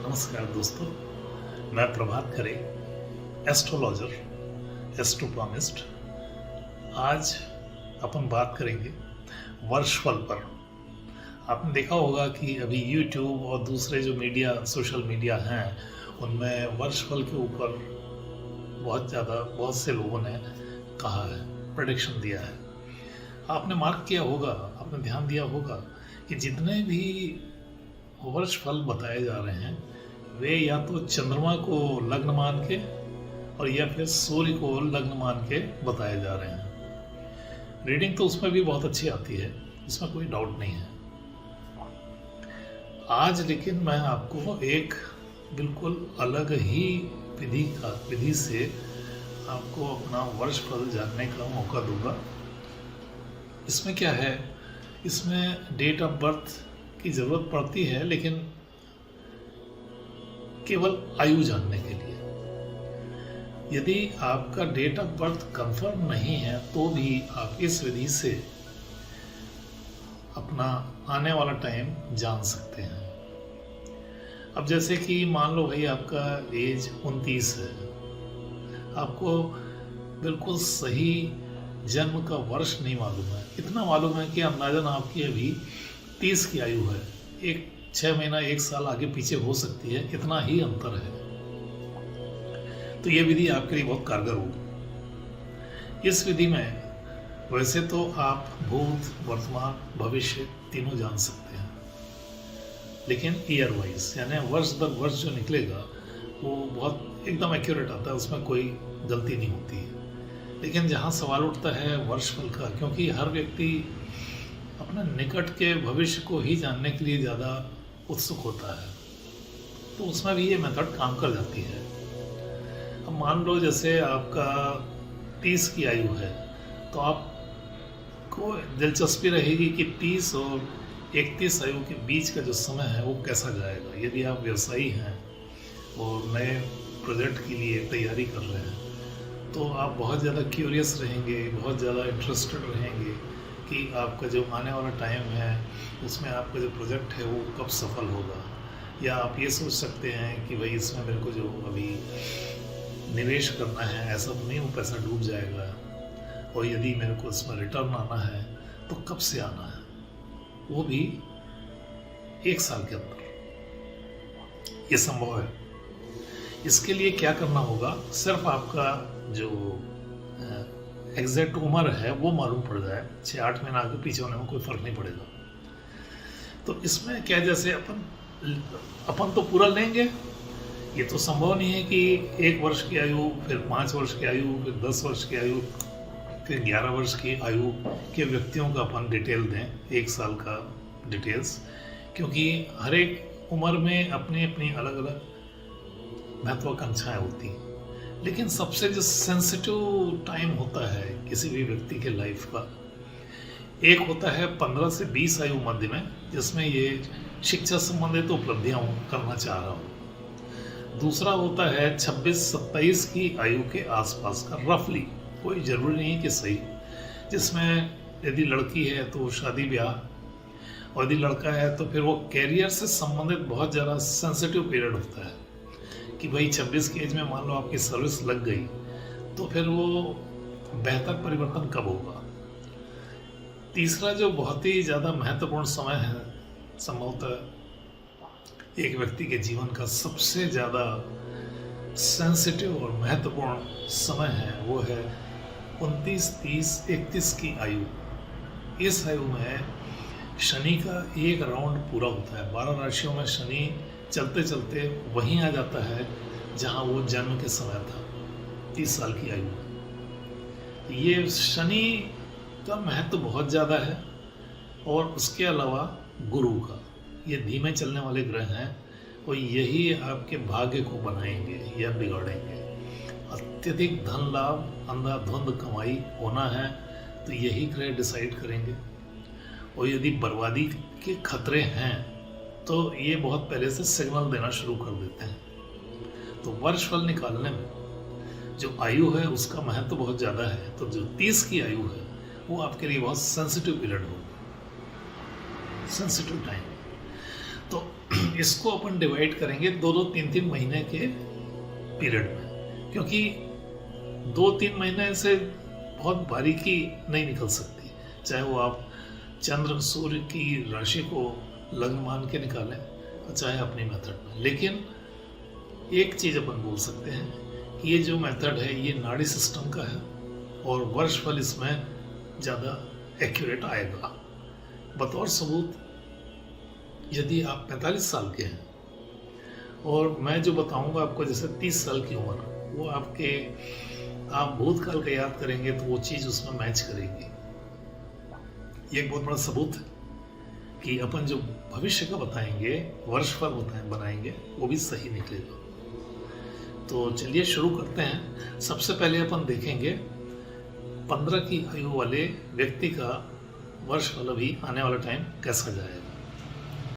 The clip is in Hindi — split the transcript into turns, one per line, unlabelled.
नमस्कार दोस्तों, मैं प्रभात खरे, एस्ट्रोलॉजर, एस्ट्रोप्रॉमिस्ट। आज अपन बात करेंगे वर्षफल पर। आपने देखा होगा कि अभी यूट्यूब और दूसरे जो मीडिया, सोशल मीडिया हैं, उनमें वर्षफल के ऊपर बहुत से लोगों ने कहा है, प्रेडिक्शन दिया है। आपने मार्क किया होगा, आपने ध्यान दिया होगा कि जितने भी वर्षफल बताए जा रहे हैं वे या तो चंद्रमा को लग्न मान के और या फिर सूर्य को लग्न मान के बताए जा रहे हैं। रीडिंग तो उसमें भी बहुत अच्छी आती है, इसमें कोई डाउट नहीं है। आज लेकिन मैं आपको एक बिल्कुल अलग ही विधि से आपको अपना वर्षफल जानने का मौका दूंगा। इसमें क्या है, इसमें डेट ऑफ बर्थ की ज़रूरत पड़ती है, लेकिन केवल आयु जानने के लिए। यदि आपका डेट ऑफ बर्थ कंफर्म नहीं है तो भी आप इस विधि से अपना आने वाला टाइम जान सकते हैं। अब जैसे कि मान लो भाई आपका एज 29 है, आपको बिल्कुल सही जन्म का वर्ष नहीं मालूम है। इतना मालूम है कि अंदाजन आपकी अभी 30 की आयु है, 6 महीना 1 साल आगे पीछे हो सकती है, इतना ही अंतर है। तो ये विधि आपके लिए बहुत कारगर होगी। इस विधि में वैसे तो आप भूत, वर्तमान, भविष्य तीनों जान सकते हैं, लेकिन ईयर वाइज यानी वर्ष दर वर्ष जो निकलेगा वो बहुत एकदम एक्यूरेट आता है, उसमें कोई गलती नहीं होती है। लेकिन जहाँ सवाल उठता है वर्षफल का, क्योंकि हर व्यक्ति अपने निकट के भविष्य को ही जानने के लिए ज़्यादा उत्सुक होता है, तो उसमें भी ये मेथड काम कर जाती है। अब मान लो जैसे आपका 30 की आयु है, तो आपको दिलचस्पी रहेगी कि 30 और 31 आयु के बीच का जो समय है वो कैसा जाएगा। यदि आप व्यवसायी हैं और नए प्रोजेक्ट के लिए तैयारी कर रहे हैं तो आप बहुत ज़्यादा क्यूरियस रहेंगे, बहुत ज़्यादा इंटरेस्टेड रहेंगे कि आपका जो आने वाला टाइम है उसमें आपका जो प्रोजेक्ट है वो कब सफल होगा। या आप ये सोच सकते हैं कि भाई इसमें मेरे को जो अभी निवेश करना है, ऐसा तो नहीं वो पैसा डूब जाएगा, और यदि मेरे को इसमें रिटर्न आना है तो कब से आना है, वो भी 1 साल के अंदर। ये संभव है। इसके लिए क्या करना होगा, सिर्फ आपका जो एग्जैक्ट उम्र है वो मालूम पड़ जाए, 6-8 महीना आगे पीछे होने में कोई फर्क नहीं पड़ेगा। तो इसमें क्या, जैसे अपन तो पूरा लेंगे, ये तो संभव नहीं है कि 1 वर्ष की आयु, फिर 5 वर्ष की आयु, फिर 10 वर्ष की आयु, फिर 11 वर्ष की आयु के व्यक्तियों का अपन डिटेल दें, 1 साल का डिटेल्स, क्योंकि हर एक उम्र में अपनी अपनी अलग अलग महत्वाकांक्षाएं होती हैं। लेकिन सबसे जो सेंसिटिव टाइम होता है किसी भी व्यक्ति के लाइफ का, एक होता है 15 से 20 आयु मध्य में, जिसमें ये शिक्षा संबंधित उपलब्धियां करना चाह रहा हूँ। दूसरा होता है 26-27 की आयु के आसपास का, रफली, कोई ज़रूरी नहीं कि सही, जिसमें यदि लड़की है तो शादी ब्याह, और यदि लड़का है तो फिर वो कैरियर से संबंधित बहुत ज़्यादा सेंसिटिव पीरियड होता है कि भाई 26 की एज में मान लो आपकी सर्विस लग गई तो फिर वो बेहतर परिवर्तन कब होगा। तीसरा जो बहुत ही ज़्यादा महत्वपूर्ण समय है, संभवतः एक व्यक्ति के जीवन का सबसे ज़्यादा सेंसिटिव और महत्वपूर्ण समय है, वो है 29, 30, 31 की आयु। इस आयु में शनि का एक राउंड पूरा होता है। 12 राशियों में शनि चलते चलते वहीं आ जाता है जहां वो जन्म के समय था, 30 साल की आयु में। ये शनि का महत्व बहुत ज़्यादा है, और उसके अलावा गुरु का, ये धीमे चलने वाले ग्रह हैं और यही आपके भाग्य को बनाएंगे या बिगाड़ेंगे। अत्यधिक धन लाभ, अंधाधुंध कमाई होना है तो यही ग्रह डिसाइड करेंगे, और यदि बर्बादी के खतरे हैं तो ये बहुत पहले से सिग्नल देना शुरू कर देते हैं। तो वर्षफल निकालने में जो आयु है उसका महत्व बहुत ज़्यादा है। तो जो 30 की आयु है वो आपके लिए बहुत सेंसिटिव पीरियड होगा, सेंसिटिव टाइम। तो इसको अपन डिवाइड करेंगे 2-2, 3-3 महीने के पीरियड में, क्योंकि 2-3 महीने से बहुत बारीकी नहीं निकल सकती, चाहे वो आप चंद्र सूर्य की राशि को लग्न मान के निकालें, चाहे अपनी मेथड में। लेकिन एक चीज अपन बोल सकते हैं कि ये जो मेथड है ये नाड़ी सिस्टम का है और वर्षफल इसमें ज़्यादा एक्यूरेट आएगा। बतौर सबूत, यदि आप 45 साल के हैं और मैं जो बताऊंगा आपको, जैसे 30 साल की उम्र, वो आप भूतकाल का याद करेंगे तो वो चीज़ उसमें मैच करेगी। ये एक बहुत बड़ा सबूत है कि अपन जो भविष्य का बताएंगे, वर्षफल बनाएंगे, वो भी सही निकलेगा। तो चलिए शुरू करते हैं। सबसे पहले अपन देखेंगे 15 की आयु वाले व्यक्ति का वर्षफल अभी आने वाला टाइम कैसा जाएगा।